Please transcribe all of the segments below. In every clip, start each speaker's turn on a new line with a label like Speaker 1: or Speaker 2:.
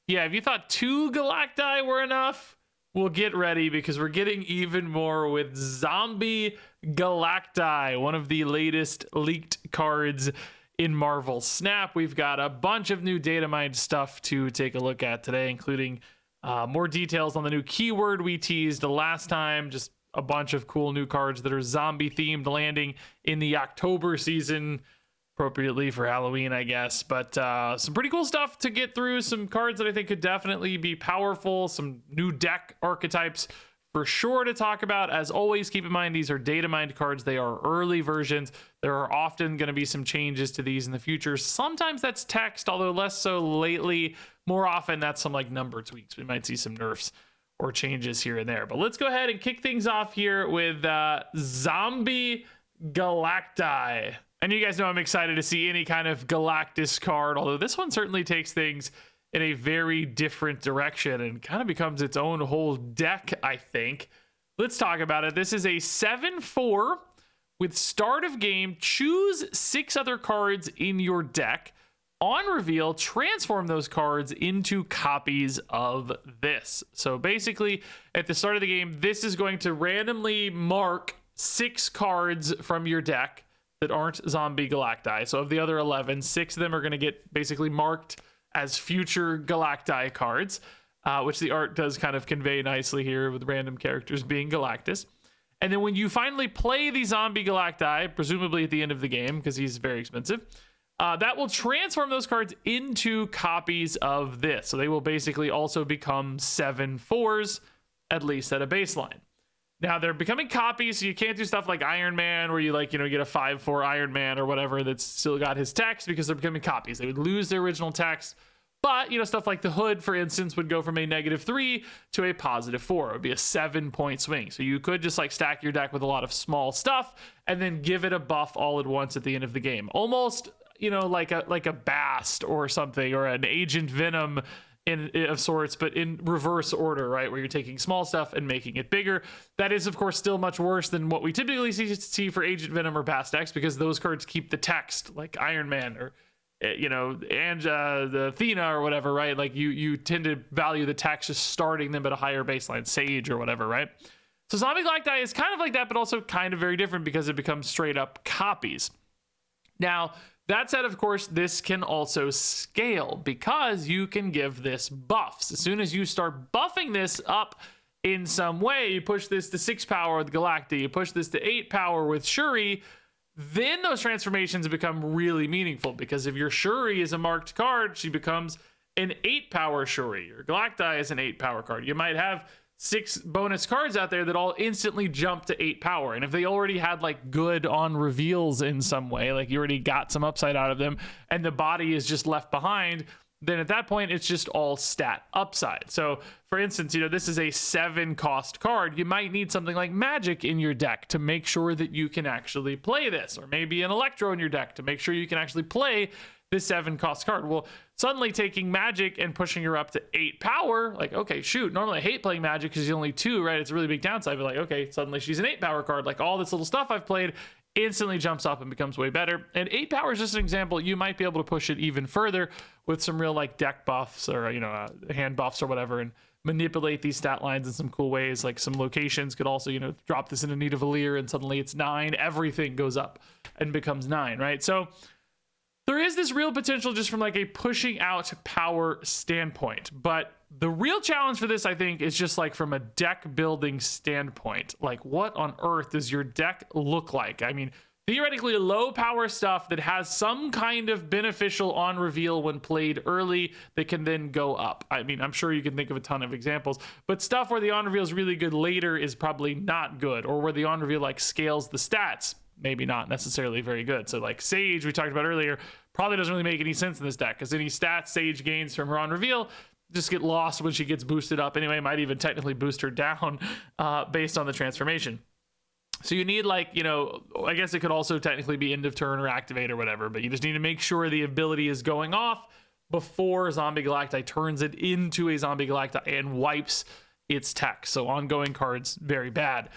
Speaker 1: Yeah, if you thought 2 Galacti were enough, well, get ready because we're getting even more with Zombie Galacti, one of the latest leaked cards in Marvel Snap. We've got a bunch of new datamined stuff to take a look at today, including more details on the new keyword we teased last time, just a bunch of cool new cards that are zombie themed landing in the October season, appropriately for Halloween, I guess. But some pretty cool stuff to get through, some cards that I think could definitely be powerful, some new deck archetypes for sure to talk about. As always, keep in mind these are data mined cards. They are early versions. There are often going to be some changes to these in the future. Sometimes that's text, although less so lately. More often that's some like number tweaks. We might see some nerfs or changes here and there. But let's go ahead and kick things off here with Zombie Galacti. And you guys know I'm excited to see any kind of Galactus card, although this one certainly takes things in a very different direction and kind of becomes its own whole deck, I think. Let's talk about it. This is a 7/4 with start of game. Choose 6 other cards in your deck. On reveal, transform those cards into copies of this. So basically, at the start of the game, this is going to randomly mark 6 cards from your deck that aren't Zombie Galacti. So of the other 11, 6 of them are going to get basically marked as future Galacti cards, which the art does kind of convey nicely here with random characters being Galactus. And then when you finally play the Zombie Galacti, presumably at the end of the game, because he's very expensive, that will transform those cards into copies of this. So they will basically also become 7/4s, at least at a baseline. Now they're becoming copies, so you can't do stuff like Iron Man where you like, get a 5/4 Iron Man or whatever that's still got his text because they're becoming copies. They would lose their original text. But, stuff like the Hood, for instance, would go from a -3 to a +4. It would be a 7-point swing. So you could just like stack your deck with a lot of small stuff and then give it a buff all at once at the end of the game. Almost, like a Bast or something, or an Agent Venom of sorts, but in reverse order, right? Where you're taking small stuff and making it bigger. That is, of course, still much worse than what we typically see for Agent Venom or Bast decks, because those cards keep the text, like Iron Man or and the Athena or whatever, right? Like you tend to value the text just starting them at a higher baseline, Sage or whatever, right? So Zombie Galacti is kind of like that, but also kind of very different because it becomes straight up copies. Now, that said, of course, this can also scale because you can give this buffs. As soon as you start buffing this up in some way, you push this to 6 power with Galacti, you push this to 8 power with Shuri, then those transformations become really meaningful, because if your Shuri is a marked card, she becomes an 8 power Shuri. Your Galacti is an 8 power card. You might have 6 bonus cards out there that all instantly jump to 8 power. And if they already had like good on reveals in some way, like you already got some upside out of them and the body is just left behind, then at that point, it's just all stat upside. So for instance, this is a 7 cost card. You might need something like Magic in your deck to make sure that you can actually play this, or maybe an Electro in your deck to make sure you can actually play this 7 cost card. Well, suddenly taking Magic and pushing her up to 8 power, like, okay, shoot, normally I hate playing Magic because she's only 2, right? It's a really big downside, but like, okay, suddenly she's an 8 power card. Like all this little stuff I've played instantly jumps up and becomes way better. And 8 power is just an example. You might be able to push it even further with some real like deck buffs or, hand buffs or whatever, and manipulate these stat lines in some cool ways. Like some locations could also, drop this in a Nidavellir and suddenly it's 9. Everything goes up and becomes 9, right? So there is this real potential just from like a pushing out power standpoint. But the real challenge for this, I think, is just like from a deck building standpoint. Like, what on earth does your deck look like? I mean, theoretically, low power stuff that has some kind of beneficial on reveal when played early that can then go up. I mean, I'm sure you can think of a ton of examples, but stuff where the on reveal is really good later is probably not good, or where the on reveal like scales the stats, maybe not necessarily very good. So like Sage, we talked about earlier, probably doesn't really make any sense in this deck, because any stats Sage gains from her on reveal just get lost when she gets boosted up anyway. Might even technically boost her down based on the transformation. So you need like, I guess it could also technically be end of turn or activate or whatever, but you just need to make sure the ability is going off before Zombie Galacti turns it into a Zombie Galacti and wipes its text. So ongoing cards, very bad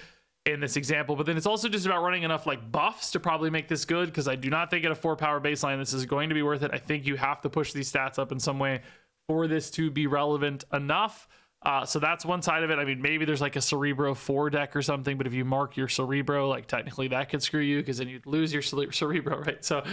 Speaker 1: in this example. But then it's also just about running enough like buffs to probably make this good, because I do not think at a 4 power baseline this is going to be worth it. I think you have to push these stats up in some way for this to be relevant enough. So that's one side of it. I mean, maybe there's like a Cerebro 4 deck or something, but if you mark your Cerebro, like technically that could screw you because then you'd lose your Cerebro, right? So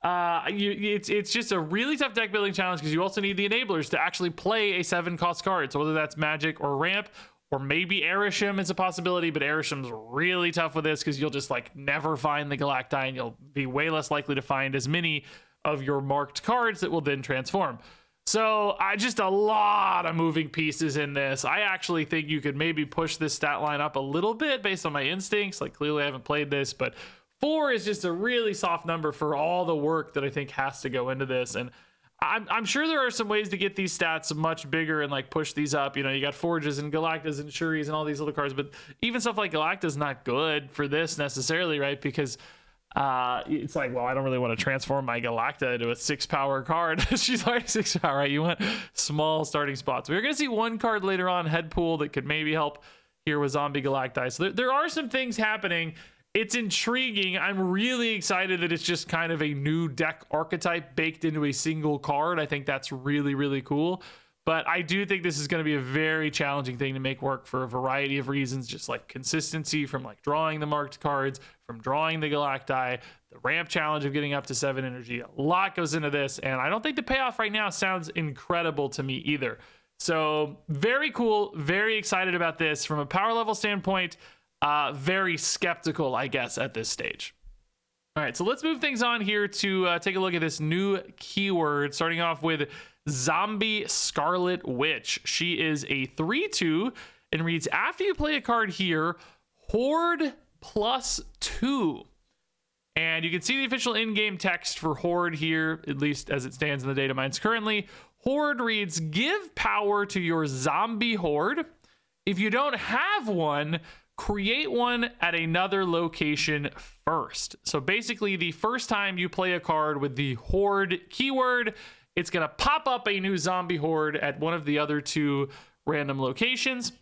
Speaker 1: it's just a really tough deck building challenge because you also need the enablers to actually play a 7-cost card. So whether that's Magic or Ramp, or maybe Arishem is a possibility, but Arishem's really tough with this because you'll just like never find the Galacti and you'll be way less likely to find as many of your marked cards that will then transform. So just a lot of moving pieces in this. I actually think you could maybe push this stat line up a little bit based on my instincts. Like clearly I haven't played this, but 4 is just a really soft number for all the work that I think has to go into this. And I'm sure there are some ways to get these stats much bigger and like push these up. You know, you got Forges and Galactas and Shuris and all these other cards, but even stuff like Galacta's not good for this necessarily, right? Because it's like, well, I don't really want to transform my Galacta into a 6-power card. She's already 6 power, right? You want small starting spots. We're going to see one card later on, Headpool, that could maybe help here with Zombie Galacti. So there are some things happening. It's intriguing. I'm really excited that it's just kind of a new deck archetype baked into a single card. I think that's really, really cool. But I do think this is going to be a very challenging thing to make work for a variety of reasons, just like consistency from like drawing the marked cards, from drawing the Galacti, the ramp challenge of getting up to 7 energy. A lot goes into this, and I don't think the payoff right now sounds incredible to me either. So very cool, very excited about this. From a power level standpoint, very skeptical, I guess, at this stage. All right, so let's move things on here to take a look at this new keyword, starting off with Zombie Scarlet Witch. She is a 3/2 and reads, after you play a card here, Horde +2. And you can see the official in-game text for Horde here, at least as it stands in the data mines currently. Horde reads, give power to your zombie horde. If you don't have one, create one at another location first. So basically, the first time you play a card with the Horde keyword, it's going to pop up a new zombie horde at one of the other 2 random locations,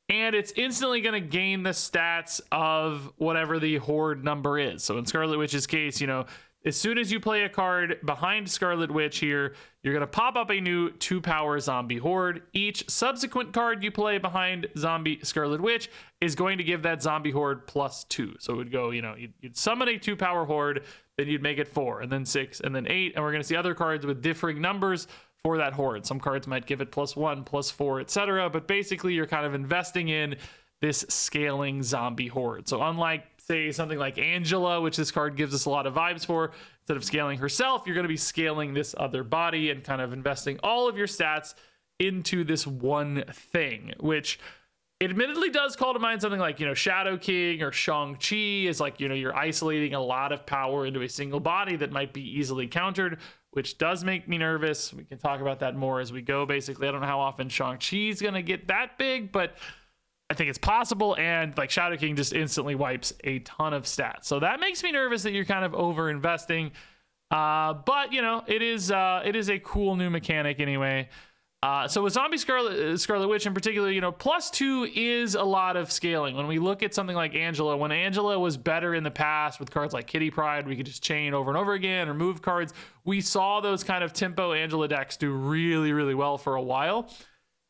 Speaker 1: and it's instantly going to gain the stats of whatever the horde number is. So in Scarlet Witch's case, you know, as soon as you play a card behind Scarlet Witch here, you're going to pop up a new 2-power zombie horde. Each subsequent card you play behind zombie Scarlet Witch is going to give that zombie horde +2. So it would go, you know, you'd summon a 2-power horde, then you'd make it 4, and then 6, and then 8. And we're going to see other cards with differing numbers for that horde. Some cards might give it +1, +4, etc. But basically, you're kind of investing in this scaling zombie horde. So unlike, say, something like Angela, which this card gives us a lot of vibes for, instead of scaling herself, you're going to be scaling this other body and kind of investing all of your stats into this one thing, which admittedly does call to mind something like, you know, Shadow King or Shang-Chi is like, you know, you're isolating a lot of power into a single body that might be easily countered, which does make me nervous. We can talk about that more as we go. Basically, I don't know how often Shang-Chi's going to get that big, but I think it's possible. And like Shadow King just instantly wipes a ton of stats. So that makes me nervous that you're kind of over investing. But you know, it is a cool new mechanic anyway. So with Zombie Scarlet Witch in particular, you know, +2 is a lot of scaling. When we look at something like Angela, when Angela was better in the past with cards like Kitty Pryde, we could just chain over and over again or move cards. We saw those kind of tempo Angela decks do really, really well for a while.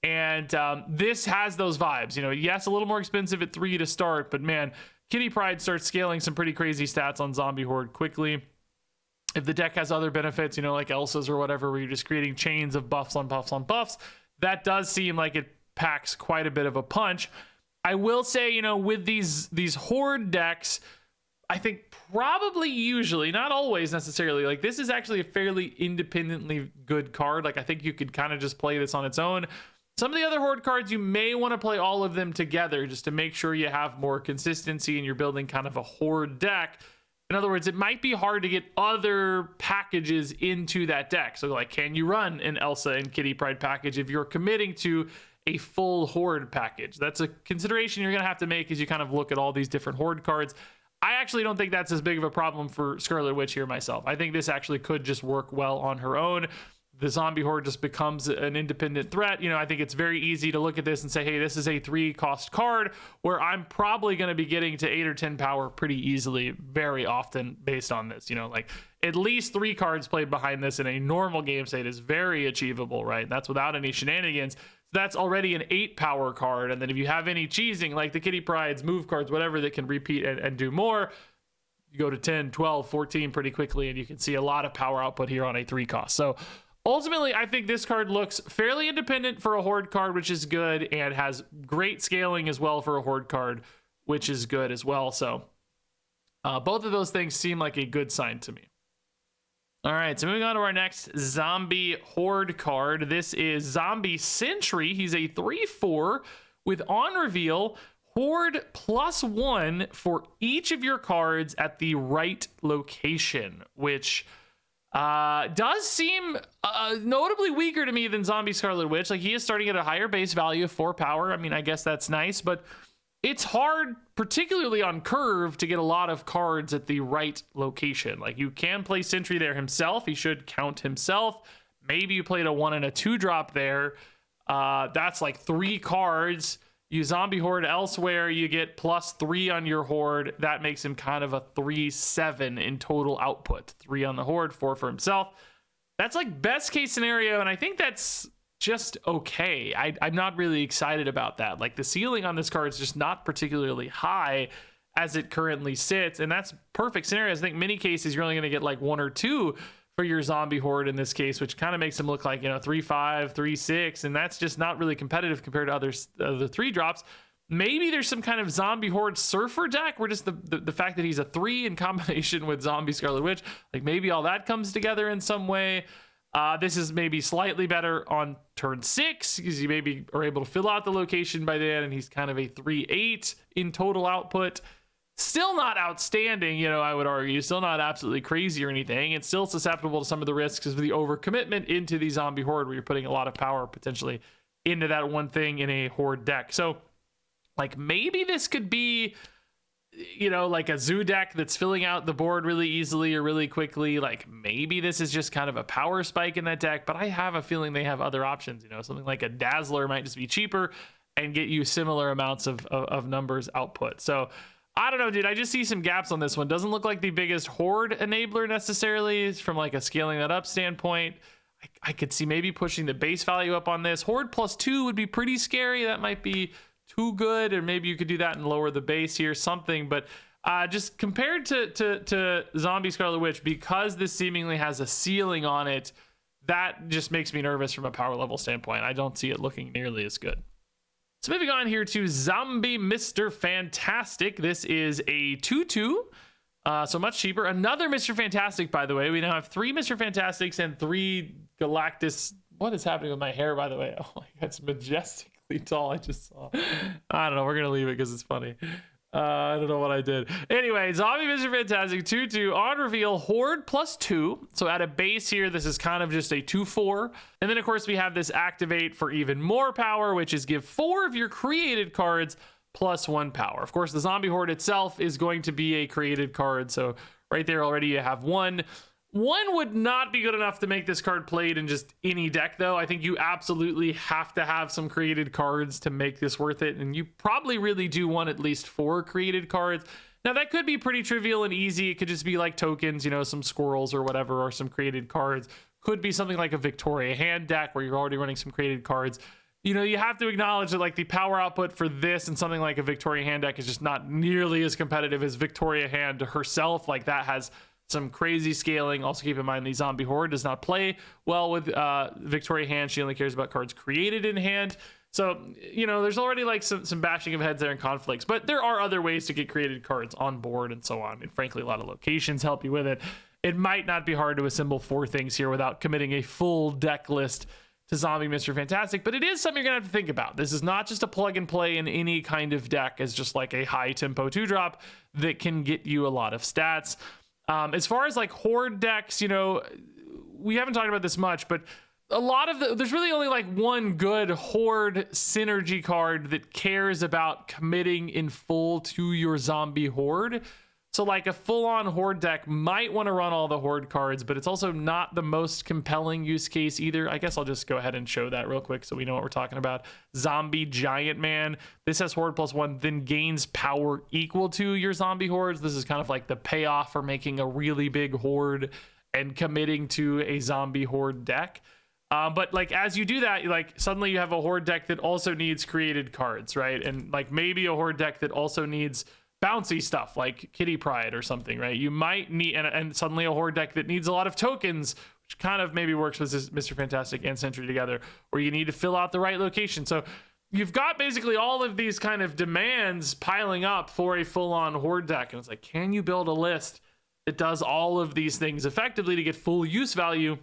Speaker 1: And this has those vibes. You know, yes, a little more expensive at 3 to start, but man, Kitty Pryde starts scaling some pretty crazy stats on Zombie Horde quickly. If the deck has other benefits, you know, like Elsa's or whatever, where you're just creating chains of buffs on buffs on buffs, that does seem like it packs quite a bit of a punch. I will say, you know, with these Horde decks, I think probably usually, not always necessarily, like this is actually a fairly independently good card. Like I think you could kind of just play this on its own. Some of the other Horde cards, you may want to play all of them together just to make sure you have more consistency and you're building kind of a Horde deck. In other words, it might be hard to get other packages into that deck. So like, can you run an Elsa and Kitty Pryde package if you're committing to a full Horde package? That's a consideration you're going to have to make as you kind of look at all these different Horde cards. I actually don't think that's as big of a problem for Scarlet Witch here myself. I think this actually could just work well on her own. The zombie horde just becomes an independent threat. You know, I think it's very easy to look at this and say, hey, this is a 3-cost card where I'm probably going to be getting to 8 or 10 power pretty easily very often based on this. You know, like at least 3 cards played behind this in a normal game state is very achievable, right? That's without any shenanigans. That's already an 8 power card. And then if you have any cheesing, like the Kitty Prides, move cards, whatever that can repeat and do more, you go to 10, 12, 14 pretty quickly, and you can see a lot of power output here on a 3 cost. So ultimately, I think this card looks fairly independent for a Horde card, which is good, and has great scaling as well for a Horde card, which is good as well. So both of those things seem like a good sign to me. All right, so moving on to our next zombie Horde card. This is Zombie Sentry. He's a 3/4 with on reveal Horde +1 for each of your cards at the right location, which does seem notably weaker to me than Zombie Scarlet Witch. Like, he is starting at a higher base value of 4 power. I mean, I guess that's nice, but it's hard, particularly on curve, to get a lot of cards at the right location. Like, you can play Sentry there himself. He should count himself. Maybe you played a 1 and a 2 drop there. That's like 3 cards. You zombie Horde elsewhere, you get +3 on your Horde. That makes him kind of a 3/7 in total output. 3 on the Horde, 4 for himself. That's like best case scenario, and I think that's just okay. I'm not really excited about that. Like, the ceiling on this card is just not particularly high as it currently sits, and that's perfect scenarios. I think many cases you're only going to get like 1 or 2 for your zombie Horde in this case, which kind of makes him look like, 3/5, 3/6, and that's just not really competitive compared to other 3 drops. Maybe there's some kind of zombie Horde surfer deck where just the fact that he's a 3 in combination with zombie Scarlet Witch, like maybe all that comes together in some way. This is maybe slightly better on turn 6 because you maybe are able to fill out the location by then, and he's kind of a 3/8 in total output. Still not outstanding, I would argue. Still not absolutely crazy or anything. It's still susceptible to some of the risks of the overcommitment into the zombie Horde, where you're putting a lot of power potentially into that one thing in a Horde deck. So, like, maybe this could be, like a zoo deck that's filling out the board really easily or really quickly. Like, maybe this is just kind of a power spike in that deck, but I have a feeling they have other options. Something like a Dazzler might just be cheaper and get you similar amounts of numbers output. So I don't know, dude. I just see some gaps on this one. Doesn't look like the biggest Horde enabler necessarily from like a scaling that up standpoint. I could see maybe pushing the base value up on this. Horde +2 would be pretty scary. That might be too good, or maybe you could do that and lower the base here, something. But just compared to Zombie Scarlet Witch, because this seemingly has a ceiling on it, that just makes me nervous from a power level standpoint. I don't see it looking nearly as good. So moving on here to Zombie Mr. Fantastic. This is a 2/2, so much cheaper. Another Mr. Fantastic, by the way. We now have 3 Mr. Fantastics and 3 Galactus. What is happening with my hair, by the way? Oh my God, it's majestically tall. I just saw. I don't know. We're going to leave it because it's funny. I don't know what I did. Anyway, Zombie Mr. Fantastic 2/2 on reveal, Horde +2. So at a base here, this is kind of just a 2/4. And then of course we have this activate for even more power, which is give 4 of your created cards +1 power. Of course, the Zombie Horde itself is going to be a created card. So right there already you have 1. 1 would not be good enough to make this card played in just any deck, though. I think you absolutely have to have some created cards to make this worth it, and you probably really do want at least 4 created cards. Now, that could be pretty trivial and easy. It could just be like tokens, some squirrels or whatever, or some created cards. Could be something like a Victoria hand deck where you're already running some created cards. You have to acknowledge that like the power output for this and something like a Victoria hand deck is just not nearly as competitive as Victoria hand herself. Like, that has some crazy scaling. Also keep in mind the Zombie Horde does not play well with Victoria hand. She only cares about cards created in hand. So, there's already like some bashing of heads there and conflicts, but there are other ways to get created cards on board and so on. I mean, frankly, a lot of locations help you with it. It might not be hard to assemble 4 things here without committing a full deck list to Zombie Mr. Fantastic, but it is something you're gonna have to think about. This is not just a plug and play in any kind of deck as just like a high tempo 2-drop that can get you a lot of stats. As far as like Horde decks, we haven't talked about this much, but a lot of there's really only like one good Horde synergy card that cares about committing in full to your Zombie Horde, So like a full-on horde deck might want to run all the horde cards, but it's also not the most compelling use case either. I guess I'll just go ahead and show that real quick so we know what we're talking about. Zombie Giant Man. This has horde +1, then gains power equal to your zombie hordes. This is kind of like the payoff for making a really big horde and committing to a zombie horde deck. But like as you do that, like suddenly you have a horde deck that also needs created cards, right? And like maybe a horde deck that also needs bouncy stuff like Kitty Pryde or something, right? You might need, and suddenly a horde deck that needs a lot of tokens, which kind of maybe works with Mr. Fantastic and Sentry together, or you need to fill out the right location. So you've got basically all of these kind of demands piling up for a full-on horde deck. And it's like, can you build a list that does all of these things effectively to get full use value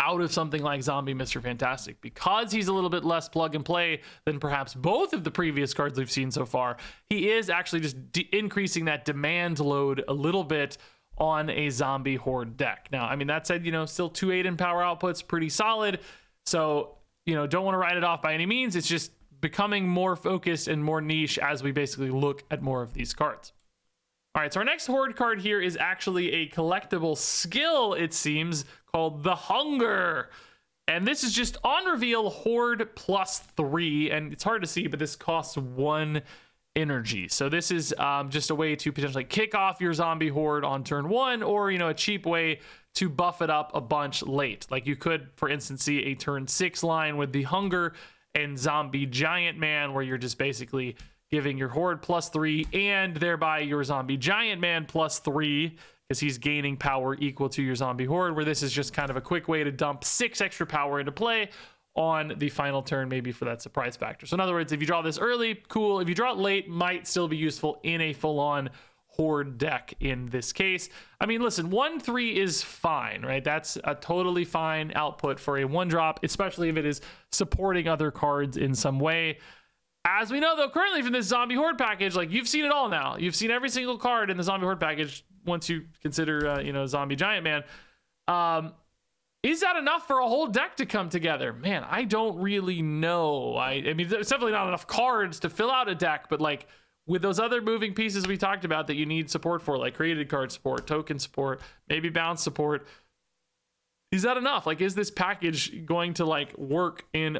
Speaker 1: out of something like Zombie Mr. Fantastic? Because he's a little bit less plug and play than perhaps both of the previous cards we've seen so far, he is actually just increasing that demand load a little bit on a zombie horde deck. Now, I mean, that said, you know, still 2-8 in power output's pretty solid. So, you know, don't want to write it off by any means. It's just becoming more focused and more niche as we basically look at more of these cards. All right, so our next horde card here is actually a collectible skill, it seems, called the Hunger. And this is just on reveal horde +3, and it's hard to see, but this costs 1 energy. So this is just a way to potentially kick off your zombie horde on turn 1, or, you know, a cheap way to buff it up a bunch late. Like you could, for instance, see a turn 6 line with the Hunger and Zombie Giant Man, where you're just basically giving your horde +3 and thereby your Zombie Giant Man +3, because he's gaining power equal to your zombie horde, where this is just kind of a quick way to dump 6 extra power into play on the final turn, maybe for that surprise factor. So in other words, if you draw this early, cool. If you draw it late, might still be useful in a full-on horde deck in this case. I mean, listen, 1/3 is fine, right? That's a totally fine output for a 1-drop, especially if it is supporting other cards in some way. As we know, though, currently from this zombie horde package, like you've seen it all now. You've seen every single card in the zombie horde package once you consider, you know, Zombie Giant Man. Is that enough for a whole deck to come together? Man, I don't really know. I mean, there's definitely not enough cards to fill out a deck, but like with those other moving pieces we talked about that you need support for, like created card support, token support, maybe bounce support, is that enough? Like, is this package going to like work in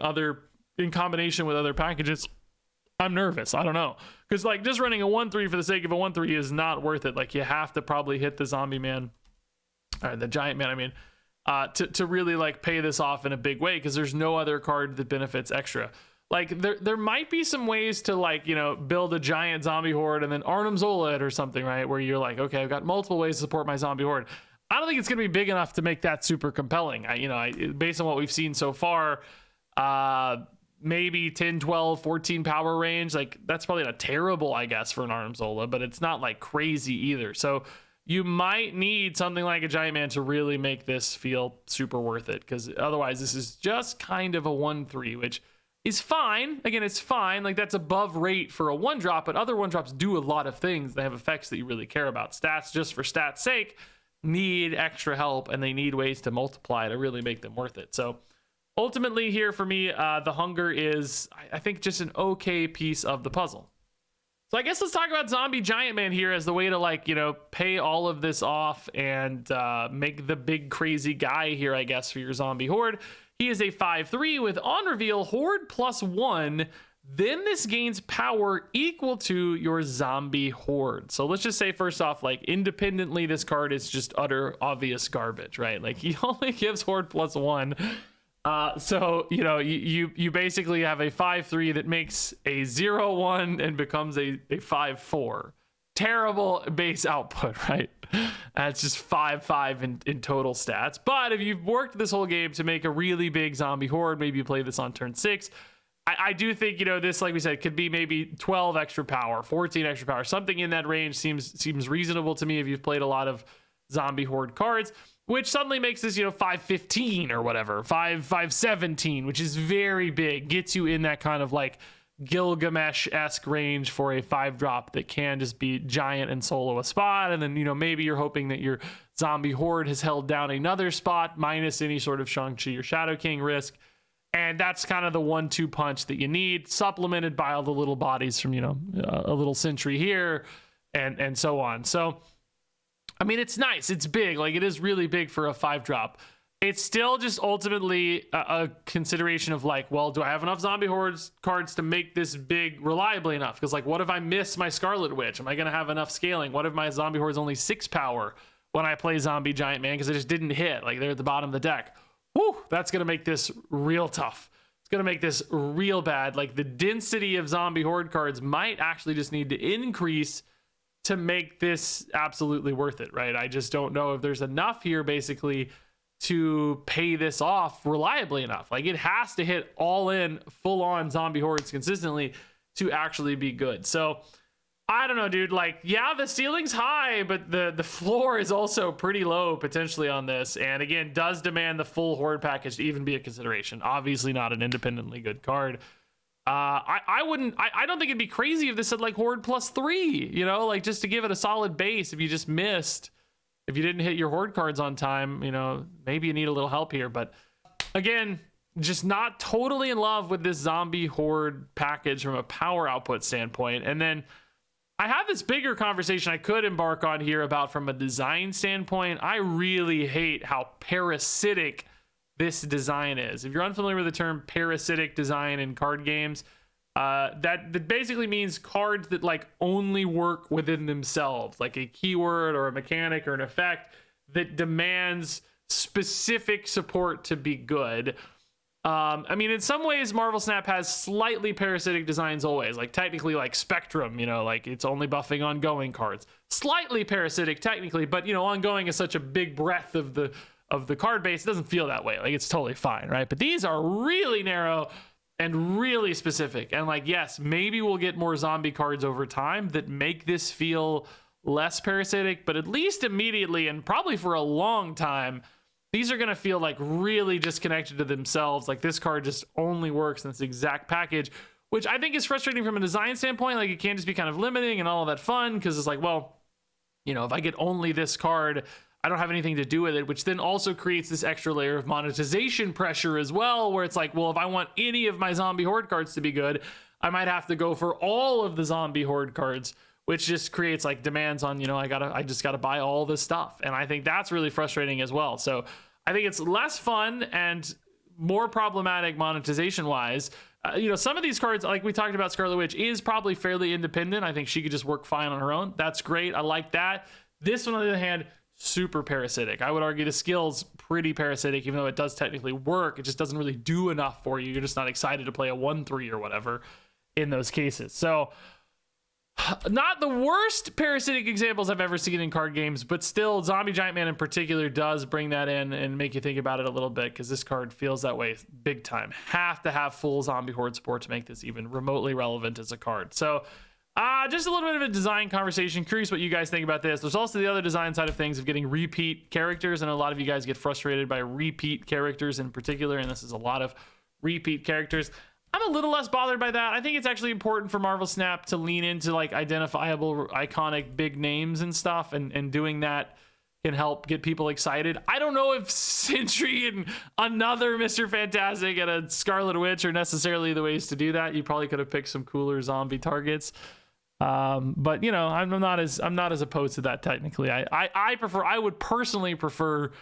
Speaker 1: combination with other packages? I'm nervous. I don't know. Because like just running a 1/3 for the sake of a 1/3 is not worth it. Like you have to probably hit the zombie man, or the giant man, I mean, to really like pay this off in a big way, because there's no other card that benefits extra. Like there might be some ways to like, you know, build a giant zombie horde and then Arnim Zola it or something, right? Where you're like, okay, I've got multiple ways to support my zombie horde. I don't think it's going to be big enough to make that super compelling. Based on what we've seen so far, maybe 10, 12, 14 power range. Like that's probably not terrible, I guess, for an Arnim Zola, but it's not like crazy either. So you might need something like a Giant Man to really make this feel super worth it, because otherwise this is just kind of a 1/3, which is fine. Again, it's fine. Like that's above rate for a 1-drop, but other 1-drops do a lot of things. They have effects that you really care about. Stats, just for stats' sake, need extra help, and they need ways to multiply to really make them worth it. So ultimately here for me, the Hunger is, I think, just an okay piece of the puzzle. So I guess let's talk about Zombie Giant Man here as the way to like, you know, pay all of this off and make the big crazy guy here, I guess, for your zombie horde. He is a 5/3 with on reveal horde +1. Then this gains power equal to your zombie horde. So let's just say first off, like independently, this card is just utter obvious garbage, right? Like he only gives horde +1. So, you know, you basically have a 5/3 that makes a 0/1 and becomes a 5/4. Terrible base output, right? It's just 5/5 in total stats. But if you've worked this whole game to make a really big zombie horde, maybe you play this on turn 6, I do think, you know, this, like we said, could be maybe 12 extra power, 14 extra power, something in that range seems reasonable to me if you've played a lot of zombie horde cards, which suddenly makes this, you know, 5/15 or whatever, 5/17, which is very big, gets you in that kind of like Gilgamesh-esque range for a 5-drop that can just be giant and solo a spot. And then, you know, maybe you're hoping that your zombie horde has held down another spot minus any sort of Shang-Chi or Shadow King risk. And that's kind of the 1-2 punch that you need, supplemented by all the little bodies from, you know, a little Sentry here and so on. So, I mean, it's nice. It's big. Like, it is really big for a 5-drop. It's still just ultimately a consideration of like, well, do I have enough zombie hordes cards to make this big reliably enough? Because like, what if I miss my Scarlet Witch? Am I going to have enough scaling? What if my zombie horde's only 6 power when I play Zombie Giant Man because I just didn't hit? Like, they're at the bottom of the deck. Whew, that's going to make this real tough. It's going to make this real bad. Like, the density of zombie horde cards might actually just need to increase to make this absolutely worth it, right? I just don't know if there's enough here basically to pay this off reliably enough. Like, it has to hit all in full on zombie hordes consistently to actually be good. So I don't know, dude. Like, yeah, the ceiling's high, but the floor is also pretty low potentially on this. And again, does demand the full horde package to even be a consideration. Obviously not an independently good card. I don't think it'd be crazy if this had like horde +3, you know, like just to give it a solid base. If you just missed, if you didn't hit your horde cards on time, you know, maybe you need a little help here. But again, just not totally in love with this zombie horde package from a power output standpoint. And then I have this bigger conversation I could embark on here about from a design standpoint. I really hate how parasitic this design is. If you're unfamiliar with the term parasitic design in card games, that basically means cards that like only work within themselves, like a keyword or a mechanic or an effect that demands specific support to be good. I mean, in some ways, Marvel Snap has slightly parasitic designs always, like technically like Spectrum, you know, like it's only buffing ongoing cards. Slightly parasitic technically, but you know, ongoing is such a big breadth of the card base, it doesn't feel that way. Like, it's totally fine, right? But these are really narrow and really specific. And like, yes, maybe we'll get more zombie cards over time that make this feel less parasitic, but at least immediately and probably for a long time, these are going to feel like really disconnected to themselves. Like, this card just only works in this exact package, which I think is frustrating from a design standpoint. Like, it can just be kind of limiting and all of that fun, because it's like, well, you know, if I get only this card, I don't have anything to do with it, which then also creates this extra layer of monetization pressure as well, where it's like, well, if I want any of my zombie horde cards to be good, I might have to go for all of the zombie horde cards, which just creates like demands on, you know, I just gotta buy all this stuff. And I think that's really frustrating as well. So I think it's less fun and more problematic monetization wise. You know, some of these cards, like we talked about, Scarlet Witch is probably fairly independent. I think she could just work fine on her own. That's great. I like that. This one, on the other hand, super parasitic. I would argue the skill's pretty parasitic, even though it does technically work. It just doesn't really do enough for you. You're just not excited to play a 1/3 or whatever in those cases. So not the worst parasitic examples I've ever seen in card games, but still Zombie Giant Man in particular does bring that in and make you think about it a little bit, because this card feels that way big time. Have to have full zombie horde support to make this even remotely relevant as a card. So just a little bit of a design conversation. Curious what you guys think about this. There's also the other design side of things of getting repeat characters. I know a lot of you guys get frustrated by repeat characters in particular, and this is a lot of repeat characters. I'm a little less bothered by that. I think it's actually important for Marvel Snap to lean into like identifiable, iconic, big names and stuff, and doing that can help get people excited. I don't know if Sentry and another Mr. Fantastic and a Scarlet Witch are necessarily the ways to do that. You probably could have picked some cooler zombie targets. But you know, I'm not as opposed to that technically. I would personally prefer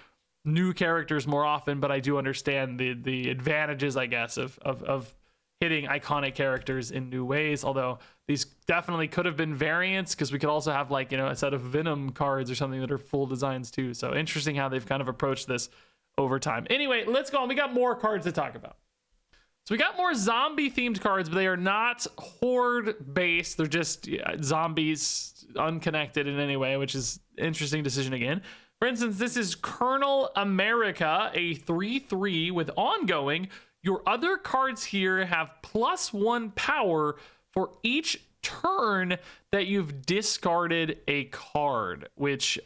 Speaker 1: new characters more often, but I do understand the advantages, I guess, of hitting iconic characters in new ways. Although these definitely could have been variants, because we could also have like, you know, a set of Venom cards or something that are full designs too. So interesting how they've kind of approached this over time. Anyway, let's go on. We got more cards to talk about. So we got more zombie themed cards, but they are not horde based. They're just zombies unconnected in any way, which is interesting decision again. For instance, this is Colonel America, a 3/3 with ongoing. Your other cards here have +1 power for each turn that you've discarded a card, which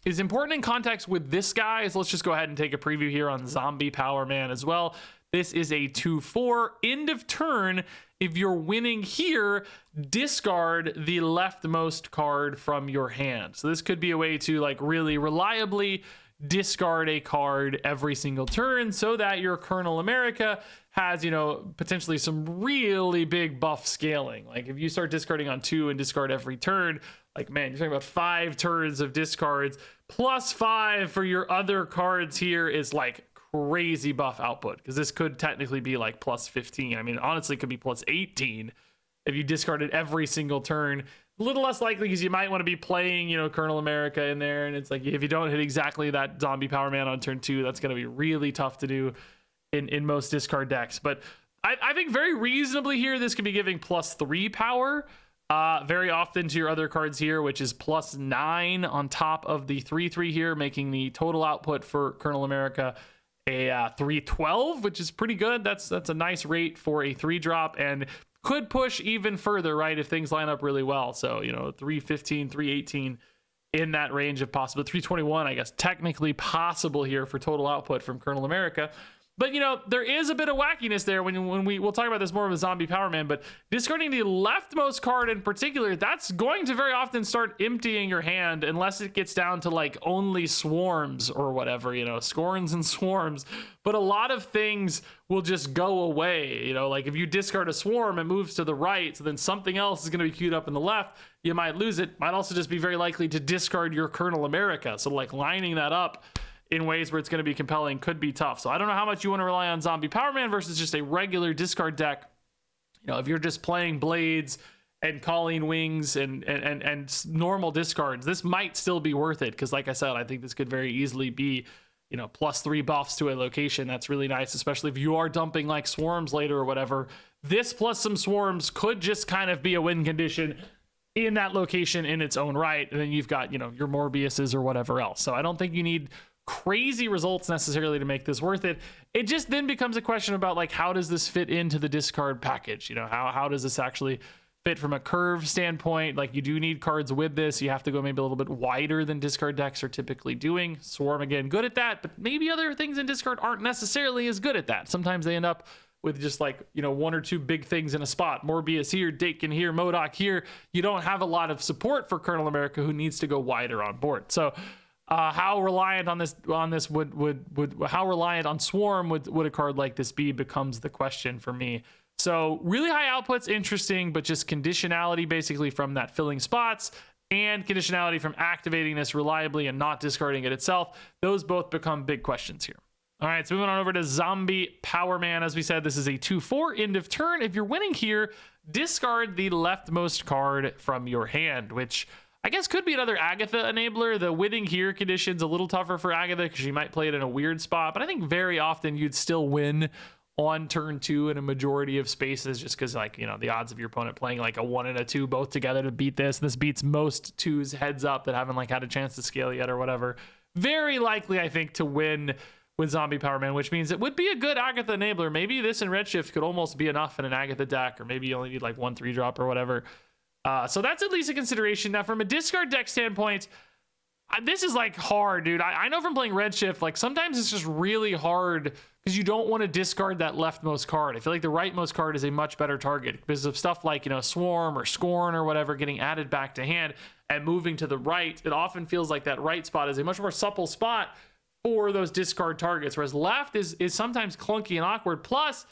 Speaker 1: is important in context with this guy. So let's just go ahead and take a preview here on Zombie Power Man as well. This is a 2/4. End of turn, if you're winning here, discard the leftmost card from your hand. So this could be a way to like really reliably discard a card every single turn so that your Colonel America has, you know, potentially some really big buff scaling. Like if you start discarding on 2 and discard every turn, like, man, you're talking about 5 turns of discards plus 5 for your other cards here is like crazy buff output, because this could technically be like plus 15. I mean, honestly, it could be plus 18 if you discarded every single turn. A little less likely because you might want to be playing, you know, Colonel America in there, and it's like if you don't hit exactly that zombie power man on turn 2, that's going to be really tough to do in most discard decks. But I think very reasonably here, this could be giving plus 3 power very often to your other cards here, which is plus 9 on top of the 3/3 here, making the total output for Colonel America a 312, which is pretty good. That's a nice rate for a 3-drop, and could push even further, right, if things line up really well. So, you know, 315, 318 in that range of possible. 321, I guess, technically possible here for total output from Colonel America. But, you know, there is a bit of wackiness there when we'll talk about this more of a zombie power man, but discarding the leftmost card in particular, that's going to very often start emptying your hand unless it gets down to like only swarms or whatever, you know, scorns and swarms. But a lot of things will just go away, you know, like if you discard a swarm, it moves to the right, so then something else is going to be queued up in the left. You might lose it. Might also just be very likely to discard your Colonel America. So like lining that up in ways where it's going to be compelling could be tough. So I don't know how much you want to rely on Zombie Power Man versus just a regular discard deck. You know, if you're just playing Blades and Calling Wings and normal discards, this might still be worth it, because like I said, I think this could very easily be, you know, plus 3 buffs to a location. That's really nice, especially if you are dumping like swarms later or whatever. This plus some swarms could just kind of be a win condition in that location in its own right. And then you've got, you know, your Morbiuses or whatever else. So I don't think you need crazy results necessarily to make this worth it. It just then becomes a question about like, how does this fit into the discard package? You know, how does this actually fit from a curve standpoint? Like, you do need cards with this. You have to go maybe a little bit wider than discard decks are typically doing. Swarm, again, good at that, but maybe other things in discard aren't necessarily as good at that. Sometimes they end up with just like, you know, 1 or 2 big things in a spot. Morbius here, Dakin here, MODOK here. You don't have a lot of support for Colonel America, who needs to go wider on board. So how reliant on this how reliant on Swarm would a card like this be, becomes the question for me. So really high outputs, interesting, but just conditionality basically from that filling spots and conditionality from activating this reliably and not discarding it itself. Those both become big questions here. All right, so moving on over to Zombie Power Man. As we said, this is a 2/4 end of turn. If you're winning here, discard the leftmost card from your hand, which I guess could be another Agatha enabler. The winning here condition's a little tougher for Agatha because she might play it in a weird spot, but I think very often you'd still win on turn 2 in a majority of spaces, just because, like, you know, the odds of your opponent playing like a 1 and a 2 both together to beat this beats most 2s heads up that haven't like had a chance to scale yet or whatever. Very likely, I think, to win with Zombie Power Man, which means it would be a good Agatha enabler. Maybe this and Redshift could almost be enough in an Agatha deck, or maybe you only need like 1 3-drop or whatever. So that's at least a consideration. Now, from a discard deck standpoint, this is like hard, dude. I know from playing Redshift, like sometimes it's just really hard because you don't want to discard that leftmost card. I feel like the rightmost card is a much better target because of stuff like, you know, Swarm or Scorn or whatever getting added back to hand and moving to the right. It often feels like that right spot is a much more supple spot for those discard targets, whereas left is sometimes clunky and awkward. Plus,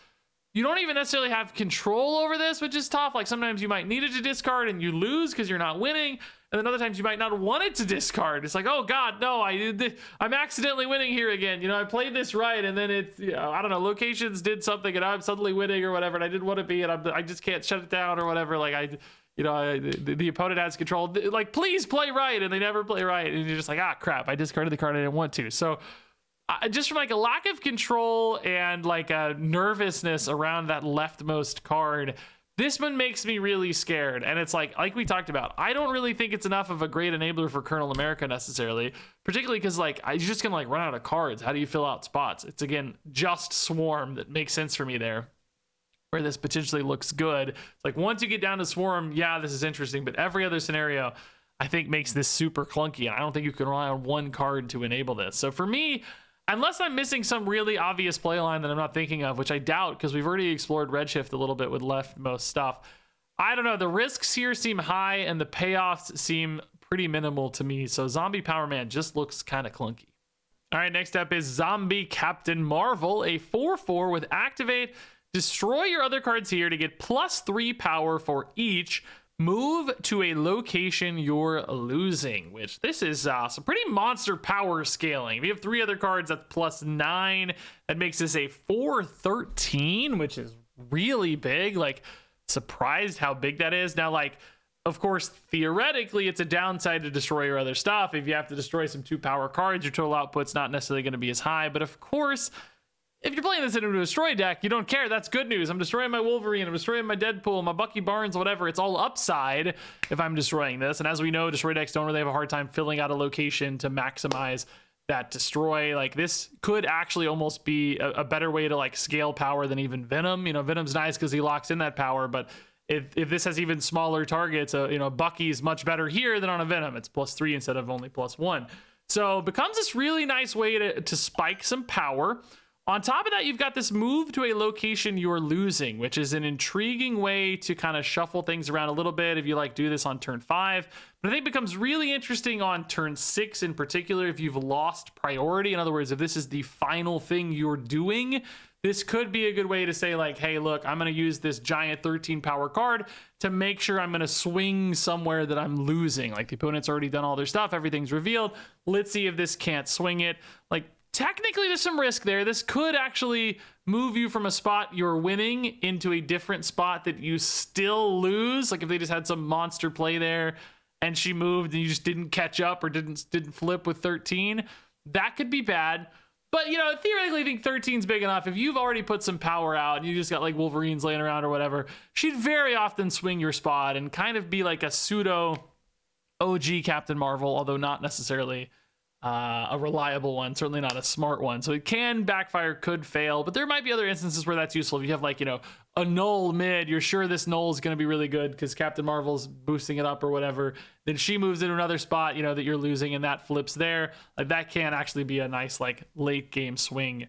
Speaker 1: you don't even necessarily have control over this, which is tough. Like sometimes you might need it to discard and you lose because you're not winning. And then other times you might not want it to discard. It's like, oh God, no, I'm accidentally winning here again. You know, I played this right. And then it's, you know, I don't know, locations did something and I'm suddenly winning or whatever. And I didn't want to be, and I just can't shut it down or whatever. Like the opponent has control. Like, please play right. And they never play right. And you're just like, ah, crap, I discarded the card I didn't want to. So just from like a lack of control and like a nervousness around that leftmost card, this one makes me really scared. And it's like we talked about, I don't really think it's enough of a great enabler for Colonel America necessarily, particularly because like you're just gonna like run out of cards. How do you fill out spots? It's, again, just Swarm that makes sense for me there, where this potentially looks good. It's like once you get down to Swarm, yeah, this is interesting, but every other scenario I think makes this super clunky, and I don't think you can rely on one card to enable this. So for me, unless I'm missing some really obvious play line that I'm not thinking of, which I doubt because we've already explored Redshift a little bit with leftmost stuff, I don't know. The risks here seem high and the payoffs seem pretty minimal to me. So Zombie Power Man just looks kind of clunky. All right, next up is Zombie Captain Marvel, a 4/4 with activate. Destroy your other cards here to get +3 power for each. Move to a location you're losing, which this is some pretty monster power scaling. If you have 3 other cards, that's +9. That makes this a 4/13, which is really big. Like, surprised how big that is. Now, like, of course, theoretically, it's a downside to destroy your other stuff. If you have to destroy some 2 power cards, your total output's not necessarily going to be as high. But of course, if you're playing this into a destroy deck, you don't care. That's good news. I'm destroying my Wolverine, I'm destroying my Deadpool, my Bucky Barnes, whatever. It's all upside if I'm destroying this. And as we know, destroy decks don't really have a hard time filling out a location to maximize that destroy. Like, this could actually almost be a better way to like scale power than even Venom. You know, Venom's nice because he locks in that power, but if this has even smaller targets, you know, Bucky's much better here than on a Venom. It's +3 instead of only +1. So it becomes this really nice way to spike some power. On top of that, you've got this move to a location you're losing, which is an intriguing way to kind of shuffle things around a little bit if you like do this on turn 5. But I think it becomes really interesting on turn 6 in particular if you've lost priority. In other words, if this is the final thing you're doing, this could be a good way to say like, hey, look, I'm going to use this giant 13 power card to make sure I'm going to swing somewhere that I'm losing. Like, the opponent's already done all their stuff. Everything's revealed. Let's see if this can't swing it. Like, technically, there's some risk there. This could actually move you from a spot you're winning into a different spot that you still lose. Like, if they just had some monster play there and she moved and you just didn't catch up or didn't flip with 13, that could be bad. But, you know, theoretically, I think 13's big enough. If you've already put some power out and you just got like Wolverines laying around or whatever, she'd very often swing your spot and kind of be like a pseudo OG Captain Marvel, although not necessarily a reliable one, certainly not a smart one. So it can backfire, could fail, but there might be other instances where that's useful. If you have like, you know, a null mid, you're sure this null is going to be really good because Captain Marvel's boosting it up or whatever. Then she moves into another spot, you know, that you're losing, and that flips there. Like, that can actually be a nice like late game swing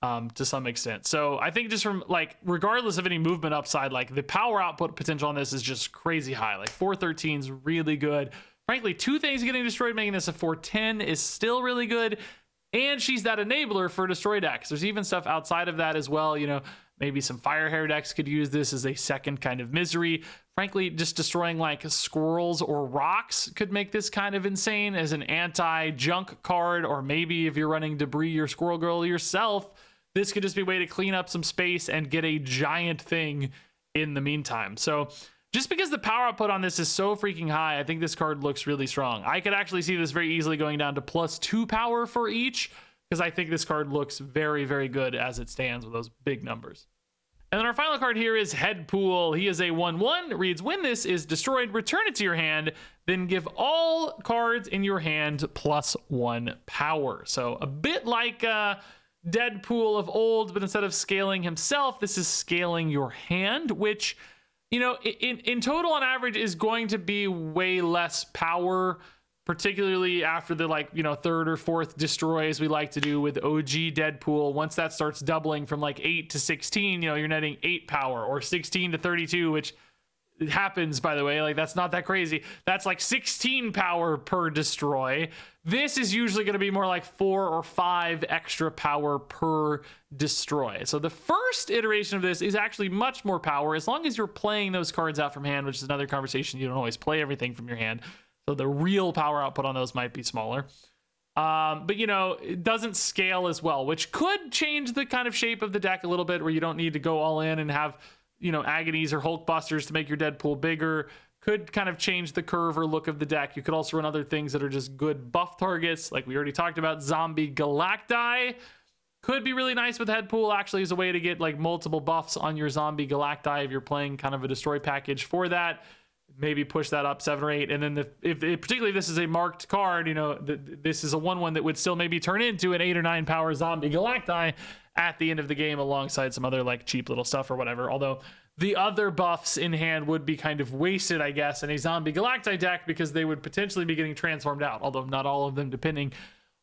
Speaker 1: to some extent. So I think just from like, regardless of any movement upside, like the power output potential on this is just crazy high. Like 413 is really good. Frankly, 2 things getting destroyed, making this a 410 is still really good. And she's that enabler for destroy decks. There's even stuff outside of that as well. You know, maybe some fire hair decks could use this as a second kind of misery. Frankly, just destroying like squirrels or rocks could make this kind of insane as an anti-junk card. Or maybe if you're running debris or squirrel girl yourself, this could just be a way to clean up some space and get a giant thing in the meantime. So just because the power output on this is so freaking high, I think this card looks really strong. I could actually see this very easily going down to +2 power for each, because I think this card looks very, very good as it stands with those big numbers. And then our final card here is Headpool. He is a 1/1. It reads, when this is destroyed, return it to your hand, then give all cards in your hand +1 power. So a bit like Deadpool of old, but instead of scaling himself, this is scaling your hand, which, you know, in total on average is going to be way less power, particularly after the, like, you know, 3rd or 4th destroys we like to do with OG Deadpool. Once that starts doubling from like 8 to 16, you know, you're netting 8 power, or 16 to 32, which it happens, by the way. Like, that's not that crazy. That's like 16 power per destroy. This is usually going to be more like 4 or 5 extra power per destroy. So the first iteration of this is actually much more power, as long as you're playing those cards out from hand, which is another conversation. You don't always play everything from your hand, so the real power output on those might be smaller. But, you know, it doesn't scale as well, which could change the kind of shape of the deck a little bit, where you don't need to go all in and have, you know, Agonies or Hulk Busters to make your Deadpool bigger. Could kind of change the curve or look of the deck. You could also run other things that are just good buff targets, like we already talked about. Zombie Galacti could be really nice with Headpool, actually, as a way to get like multiple buffs on your Zombie Galacti if you're playing kind of a destroy package for that. Maybe push that up 7 or 8, and then particularly if this is a marked card, you know, this is a 1/1 that would still maybe turn into an 8 or 9 power Zombie Galacti at the end of the game, alongside some other like cheap little stuff or whatever. Although the other buffs in hand would be kind of wasted, I guess, in a Zombie Galacti deck, because they would potentially be getting transformed out, although not all of them, depending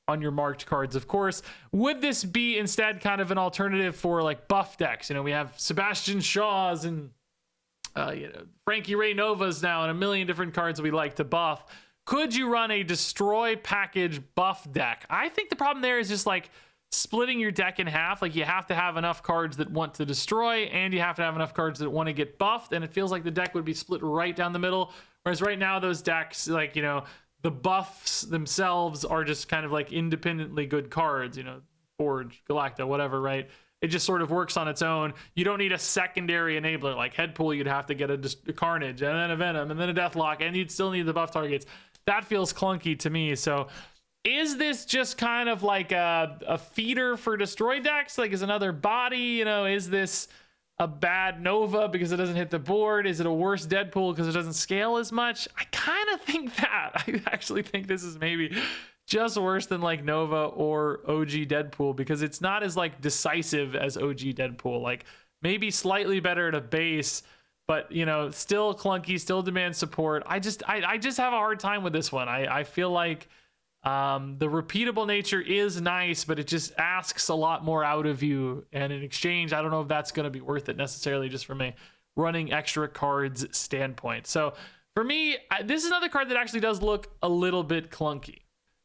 Speaker 1: on your marked cards, of course. Would this be instead kind of an alternative for like buff decks? You know, we have Sebastian Shaws and you know, Frankie Ray Novas now, and a million different cards we like to buff. Could you run a destroy package buff deck? I think the problem there is just like splitting your deck in half. Like you have to have enough cards that want to destroy, and you have to have enough cards that want to get buffed, and it feels like the deck would be split right down the middle. Whereas right now those decks, like, you know, the buffs themselves are just kind of like independently good cards, you know, Forge, Galacta, whatever, right? It just sort of works on its own. You don't need a secondary enabler like Headpool. You'd have to get a Carnage and then a Venom and then a Deathlock, and you'd still need the buff targets. That feels clunky to me. So is this just kind of like a feeder for destroy decks? Like, is another body, you know, is this a bad Nova because it doesn't hit the board? Is it a worse Deadpool because it doesn't scale as much? I kind of think that. I actually think this is maybe just worse than like Nova or OG Deadpool, because it's not as like decisive as OG Deadpool. Like maybe slightly better at a base, but you know, still clunky, still demands support. I just have a hard time with this one. I feel like the repeatable nature is nice, but it just asks a lot more out of you, and in exchange, I don't know if that's going to be worth it necessarily, just from a running extra cards standpoint. So for me, this is another card that actually does look a little bit clunky.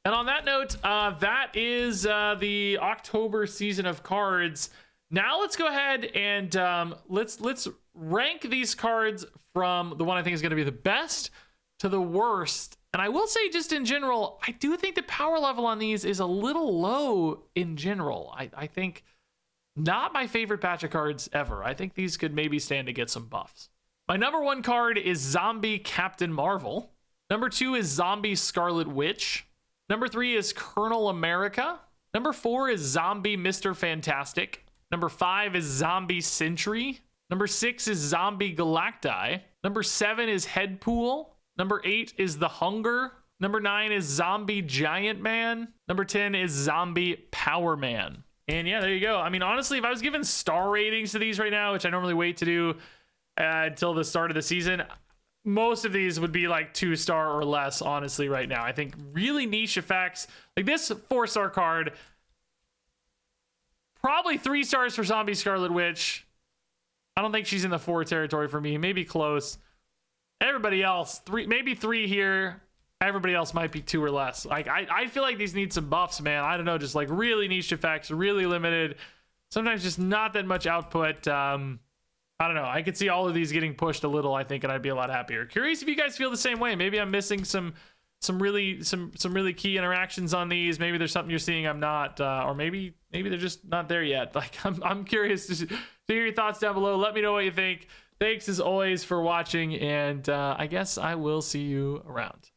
Speaker 1: And on that note, that is the October season of cards. Now let's go ahead and let's rank these cards from the one I think is going to be the best to the worst. And I will say, just in general, I do think the power level on these is a little low in general. I think not my favorite batch of cards ever. I think these could maybe stand to get some buffs. My number one card is Zombie Captain Marvel. Number two is Zombie Scarlet Witch. Number three is Colonel America. Number four is Zombie Mr. Fantastic. Number five is Zombie Sentry. Number six is Zombie Galacti. Number seven is Headpool. Number 8 is The Hunger. Number 9 is Zombie Giant Man. Number 10 is Zombie Power Man. And yeah, there you go. I mean, honestly, if I was giving star ratings to these right now, which I normally wait to do until the start of the season, most of these would be like 2-star or less, honestly, right now. I think really niche effects. Like this 4-star card, probably 3 stars for Zombie Scarlet Witch. I don't think she's in the 4 territory for me. Maybe close. Everybody else, maybe 3 here. Everybody else might be 2 or less. Like I feel like these need some buffs, man. I don't know, just like really niche effects, really limited. Sometimes just not that much output. I don't know. I could see all of these getting pushed a little, I think, and I'd be a lot happier. Curious if you guys feel the same way. Maybe I'm missing some really key interactions on these. Maybe there's something you're seeing I'm not, or maybe they're just not there yet. Like I'm curious to hear your thoughts down below. Let me know what you think. Thanks as always for watching, and I guess I will see you around.